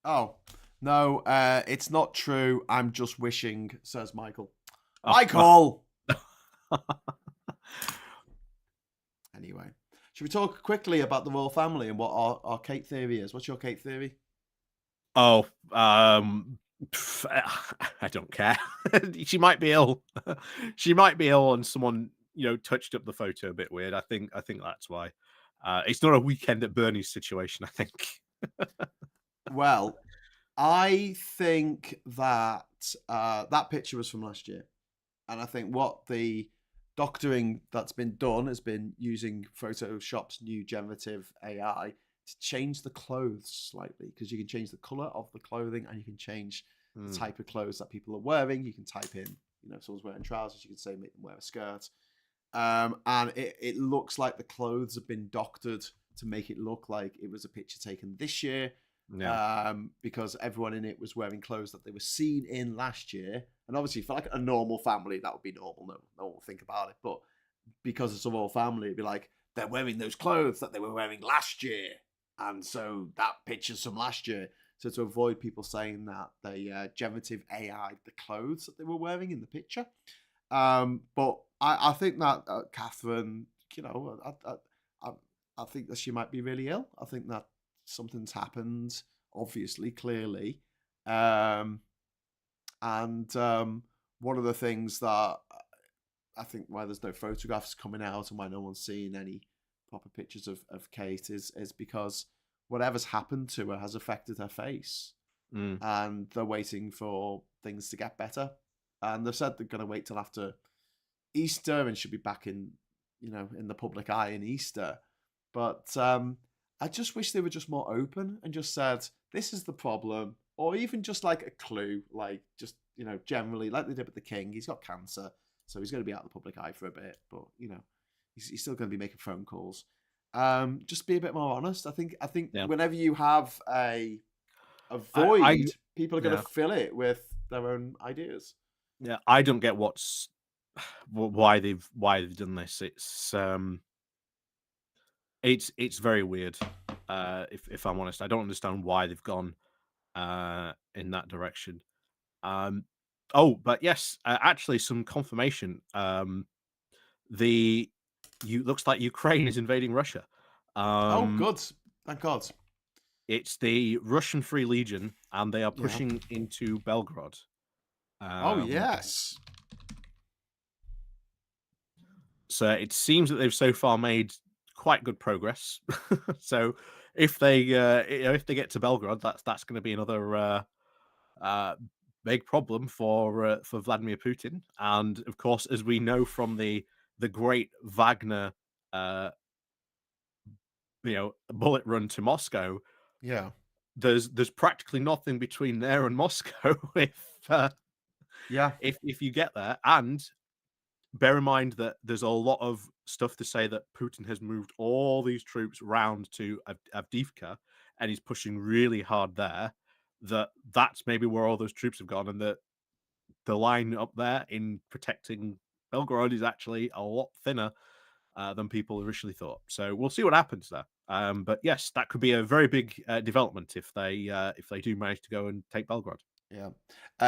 Oh no, it's not true. I'm just wishing, says Michael. Michael. Anyway, should we talk quickly about the royal family and what our Kate theory is? What's your Kate theory? Oh, I don't care. She might be ill. She might be ill, and someone touched up the photo a bit weird. I think that's why. It's not a Weekend at Bernie's situation, I think. Well, I think that that picture was from last year, and I think what the doctoring that's been done has been using Photoshop's new generative AI to change the clothes slightly, because you can change the color of the clothing and you can change the type of clothes that people are wearing. You can type in, if someone's wearing trousers, you can say make them wear a skirt. And it looks like the clothes have been doctored to make it look like it was a picture taken this year. Yeah. Because everyone in it was wearing clothes that they were seen in last year. And obviously for like a normal family, that would be normal. No one will think about it. But because it's a royal family, it'd be like, they're wearing those clothes that they were wearing last year. And so that picture's from last year. So to avoid people saying that they generative AI the clothes that they were wearing in the picture. But I think that Catherine, I think that she might be really ill. I think that something's happened, obviously, clearly. And one of the things that I think why there's no photographs coming out and why no one's seeing any proper pictures of Kate is because whatever's happened to her has affected her face. And they're waiting for things to get better. And they've said they're going to wait till after Easter and she'll be back in, in the public eye in Easter. But I just wish they were just more open and just said, this is the problem. Or even just like a clue, like just, generally, like they did with the king. He's got cancer, so he's going to be out of the public eye for a bit. But, he's still going to be making phone calls. Just be a bit more honest. I think whenever you have a void, people are going to fill it with their own ideas. Yeah, I don't get why they've done this. It's very weird. If I'm honest, I don't understand why they've gone in that direction. But yes, actually, some confirmation. Looks like Ukraine is invading Russia. Good. Thank God. It's the Russian Free Legion, and they are pushing into Belgrade. Yes. So it seems that they've so far made quite good progress. So if they get to Belgrade, that's going to be another big problem for Vladimir Putin. And of course, as we know from the great Wagner bullet run to Moscow, there's practically nothing between there and Moscow if you get there. And bear in mind that there's a lot of stuff to say that Putin has moved all these troops round to Avdiivka, and he's pushing really hard there. That's maybe where all those troops have gone, and that the line up there in protecting Belgorod is actually a lot thinner than people originally thought. So we'll see what happens there. But yes, that could be a very big development if they do manage to go and take Belgrade. Yeah.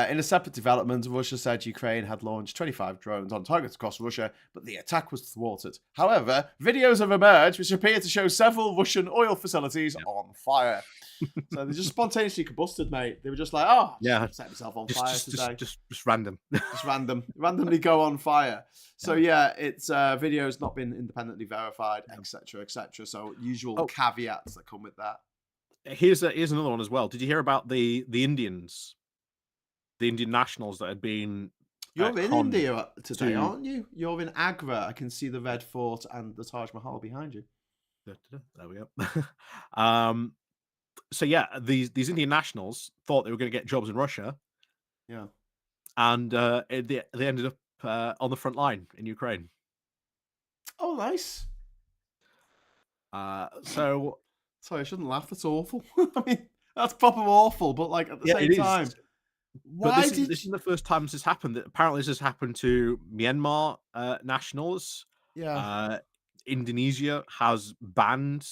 In a separate development, Russia said Ukraine had launched 25 drones on targets across Russia, but the attack was thwarted. However, videos have emerged which appear to show several Russian oil facilities on fire. So they just spontaneously combusted, mate. They were just like, set myself on fire today. Just random. Just randomly go on fire. So it's video's not been independently verified, etc., etc. So usual caveats that come with that. Here's another one as well. Did you hear about the Indians? The Indian nationals that had been... You're in India today, aren't you? You're in Agra. I can see the Red Fort and the Taj Mahal behind you. There we go. So yeah, these Indian nationals thought they were going to get jobs in Russia. Yeah. And they ended up on the front line in Ukraine. Oh, nice. So... Sorry, I shouldn't laugh. That's awful. I mean, that's proper awful, but like at the same time... This isn't the first time this has happened. Apparently, this has happened to Myanmar nationals. Yeah. Indonesia has banned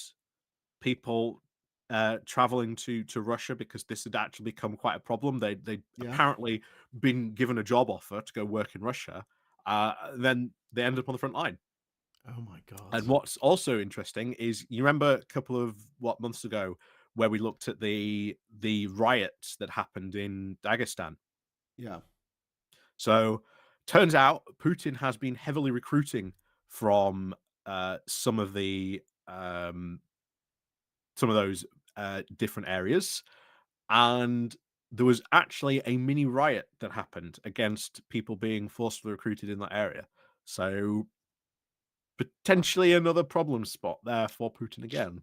people traveling to Russia because this had actually become quite a problem. They'd apparently been given a job offer to go work in Russia. Then they ended up on the front line. Oh my God. And what's also interesting is, you remember a couple of months ago where we looked at the riots that happened in Dagestan. Yeah. So turns out Putin has been heavily recruiting from some of those different areas, and there was actually a mini riot that happened against people being forcibly recruited in that area. So potentially another problem spot there for Putin again.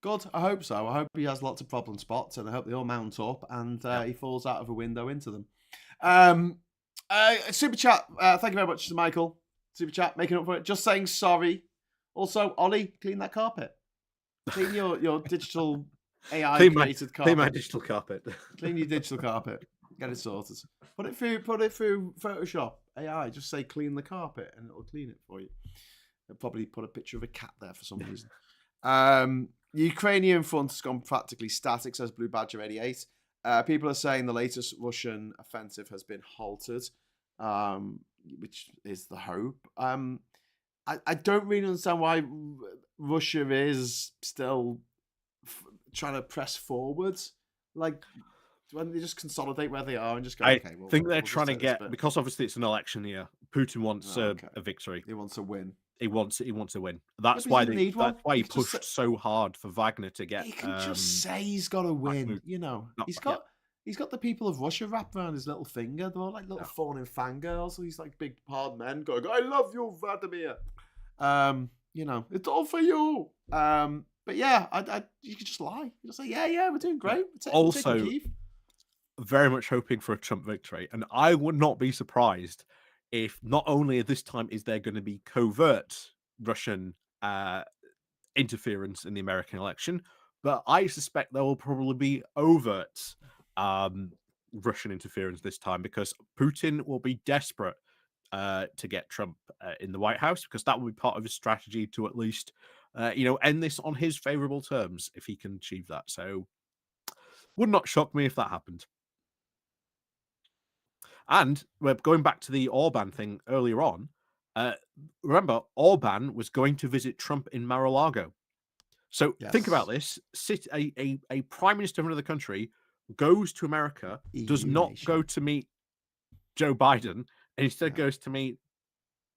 Good. I hope so. I hope he has lots of problem spots, and I hope they all mount up and he falls out of a window into them. Super chat. Thank you very much to Michael. Super chat, making up for it. Just saying sorry. Also, Ollie, clean that carpet. Clean your digital AI created carpet. Clean my digital carpet. Clean your digital carpet. Get it sorted. Put it through Photoshop AI. Just say clean the carpet, and it'll clean it for you. They'll probably put a picture of a cat there for some reason. The Ukrainian front has gone practically static, says Blue Badger 88. People are saying the latest Russian offensive has been halted, which is the hope. I don't really understand why Russia is still trying to press forward. Like, when they just consolidate where they are and just go, I think they're trying to get, because obviously it's an election year, Putin wants a victory. He wants a win. He wants to win. That's why he pushed so hard for Wagner to get. He can just say he's got to win. He's got the people of Russia wrapped around his little finger. They're all like little fawning fangirls. So he's like big hard men going, "I love you, Vladimir." It's all for you. But yeah, you could just lie. You just say, yeah, we're doing great. We're taking Kyiv. Very much hoping for a Trump victory, and I would not be surprised if not only at this time is there going to be covert Russian interference in the American election, but I suspect there will probably be overt Russian interference this time, because Putin will be desperate to get Trump in the White House, because that will be part of his strategy to at least end this on his favorable terms if he can achieve that. So would not shock me if that happened. And we're going back to the Orban thing earlier on. Remember, Orban was going to visit Trump in Mar-a-Lago. So think about this: a prime minister of another country goes to America, does not go to meet Joe Biden, and instead goes to meet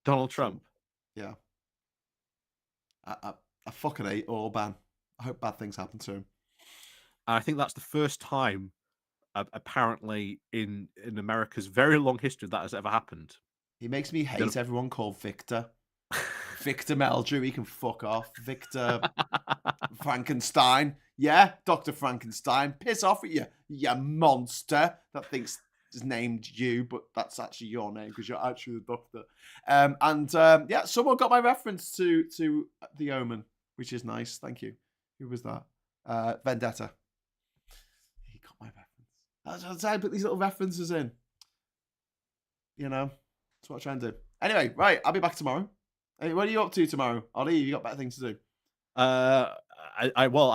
Donald Trump. Yeah, I fucking hate Orban. I hope bad things happen to him. And I think that's the first time, apparently, in America's very long history, that has ever happened. He makes me hate everyone called Victor. Victor Meldrew, he can fuck off. Victor Frankenstein. Yeah, Dr. Frankenstein. Piss off at you, you monster that thinks is named you, but that's actually your name because you're actually the doctor. Someone got my reference to The Omen, which is nice. Thank you. Who was that? Vendetta. He got my reference. That's how I put these little references in. That's what I try and do. Anyway, right, I'll be back tomorrow. Hey, what are you up to tomorrow? Ollie, you got better things to do? I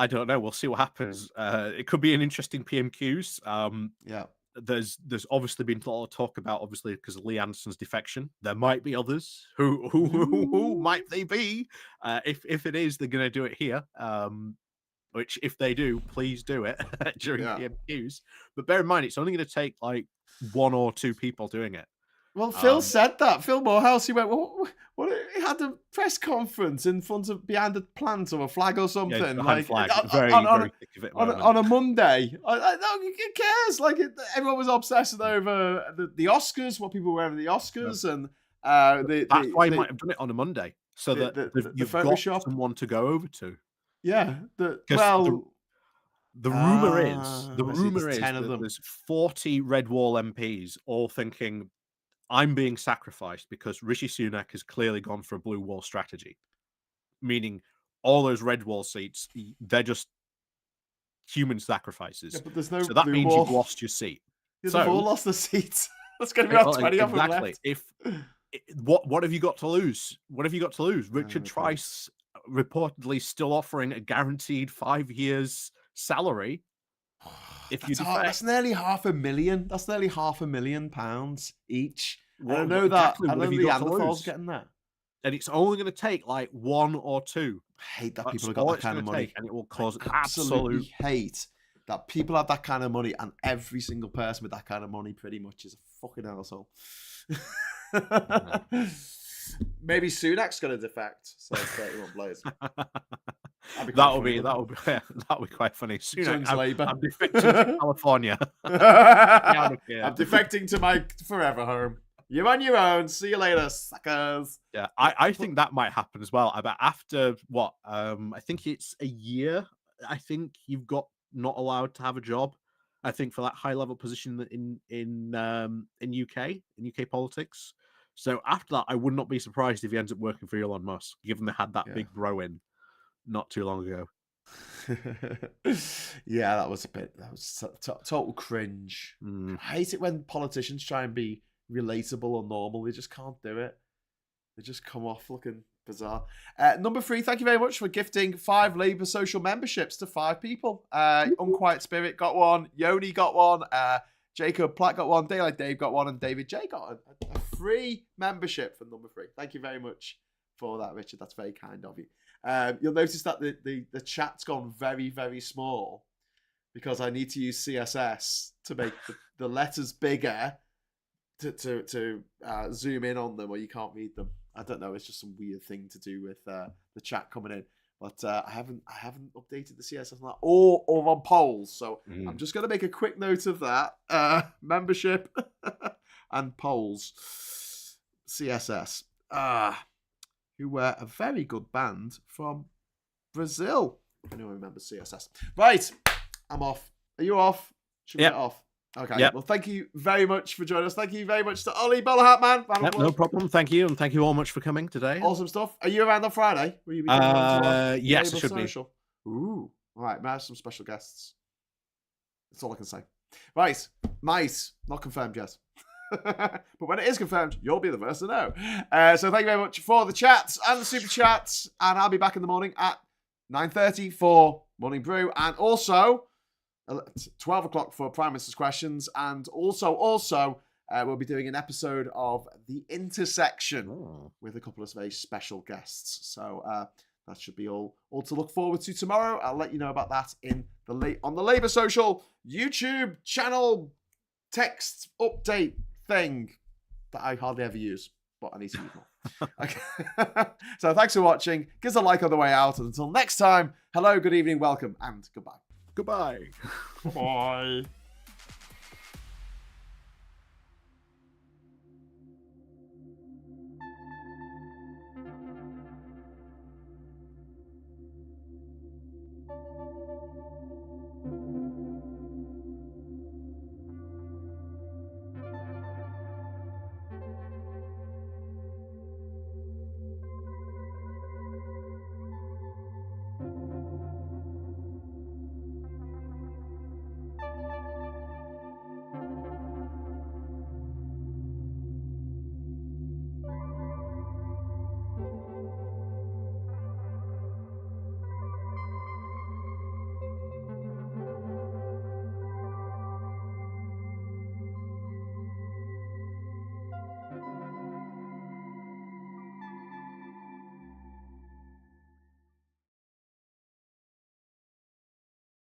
don't know. We'll see what happens. It could be an interesting PMQs. Yeah. There's obviously been a lot of talk about, obviously, because of Lee Anderson's defection. There might be others. Who might they be? If it is, they're going to do it here. Which, if they do, please do it during PMQs. But bear in mind, it's only going to take like 1 or 2 people doing it. Well, Phil said that. Phil Morehouse, he went, what? He had a press conference behind a plant or a flag or something. Yeah, flag. Very thick of it on a Monday. Who cares? Like, everyone was obsessed over the Oscars, what people were wearing at the Oscars. And that's why he might have done it on a Monday, so that you've got someone to go over to. Yeah. The rumor is that there's 40 Red Wall MPs all thinking, I'm being sacrificed because Rishi Sunak has clearly gone for a blue wall strategy, meaning all those Red Wall seats, they're just human sacrifices. Yeah, but there's no so that means wall. You've lost your seat. They've all lost the seats. That's going to be about 20 of them left. What have you got to lose? What have you got to lose? Richard Trice reportedly still offering a guaranteed 5 years salary. That's nearly £500,000. That's nearly £500,000 each. Well, I know that. I know the Neanderthals getting that. And it's only going to take like 1 or 2. I hate that people have got that kind of money. And it will cause absolutely hate that people have that kind of money, and every single person with that kind of money pretty much is a fucking asshole. Maybe Sunak's going to defect. So 31 players. That'll be quite funny. Sunak, I'm defecting to California. I'm defecting to my forever home. You're on your own. See you later, suckers. Yeah, I think that might happen as well. But after what? I think it's a year. I think you've got not allowed to have a job. I think for that high level position in UK politics. So after that, I would not be surprised if he ends up working for Elon Musk, given they had that big bro in not too long ago. Yeah, that was total cringe. I hate it when politicians try and be relatable or normal. They just can't do it. They just come off looking bizarre. Number 3, thank you very much for gifting 5 Labour social memberships to 5 people. Unquiet Spirit got one, Yoni got one, Jacob Platt got one, Daylight Dave got one, and David J got a free membership from number 3. Thank you very much for that, Richard. That's very kind of you. You'll notice that the chat's gone very, very small because I need to use CSS to make the letters bigger to zoom in on them, or you can't read them. I don't know. It's just some weird thing to do with the chat coming in. But I haven't updated the CSS on that or on polls. So I'm just going to make a quick note of that. Membership and polls. CSS. who were a very good band from Brazil. Anyone remembers CSS? Right, I'm off. Are you off? Should we get off? Okay. Yep. Well, thank you very much for joining us. Thank you very much to Ollie Bellerhat, man. Yep, no problem. Thank you, and thank you all much for coming today. Awesome stuff. Are you around on Friday? Will you be yes, it should social? Be. Ooh. All right, may I have some special guests? That's all I can say. Right, nice. Not confirmed yet. But when it is confirmed, you'll be the first to know. So thank you very much for the chats and the super chats. And I'll be back in the morning at 9:30 for Morning Brew. And also 12 o'clock for Prime Minister's Questions. And also we'll be doing an episode of The Intersection with a couple of very special guests. So that should be all to look forward to tomorrow. I'll let you know about that on the Labour Social YouTube channel text update thing that I hardly ever use, but I need to use more. Okay. So thanks for watching. Give us a like on the way out. And until next time, hello, good evening, welcome, and goodbye. Goodbye. Bye.